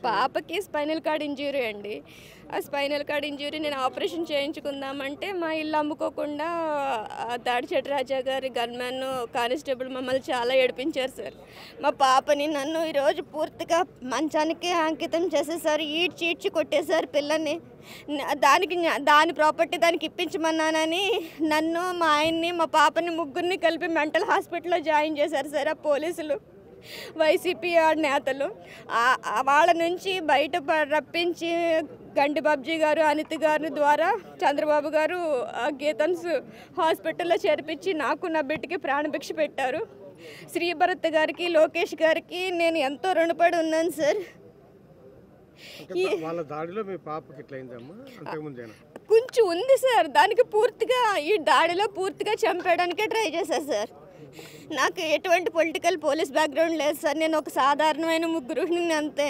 పాపకి spinal cord injury అండి. ఆ స్పైనల్ కార్డ్ ఇంజ్యూరీ నేను ఆపరేషన్ చేయించుకుందామంటే మా ఇల్లు అమ్ముకోకుండా దాడిచెట్టు రాజా గారి గన్మెన్ కానిస్టేబుల్ మమ్మల్ని చాలా ఏడిపించారు సార్. మా పాపని నన్ను ఈరోజు పూర్తిగా మంచానికి అంకితం చేసేసారు. ఈడ్చి కొట్టేశారు పిల్లని. దాని ప్రాపర్టీ దానికి ఇప్పించమన్నానని నన్ను, మా ఆయన్ని, మా పాపని ముగ్గురిని కలిపి మెంటల్ హాస్పిటల్లో జాయిన్ చేశారు సార్ ఆ పోలీసులు, వైసీపీ నేతలు. వాళ్ళ నుంచి బయట రప్పించి గండి బాబ్జీ గారు, అనిత గారి ద్వారా చంద్రబాబు గారు గీతన్స్ హాస్పిటల్లో చేర్పించి నాకు నా బిడ్డకి ప్రాణభిక్ష పెట్టారు. శ్రీభరత్ గారికి, లోకేష్ గారికి నేను ఎంతో రుణపడి ఉన్నాను సార్. వాళ్ళ దాడిలో మీ పాపకి ఇట్లా అయిందమ్మా? అంతకుముందేనా? కొంచెం ఉంది సార్. దానికి పూర్తిగా ఈ దాడిలో పూర్తిగా చంపేయడానికే ట్రై చేశారు సార్. నాకు ఎటువంటి పొలిటికల్ పోలీస్ బ్యాక్గ్రౌండ్ లేదు సార్. నేను ఒక సాధారణమైన ముగ్గురుని అంతే.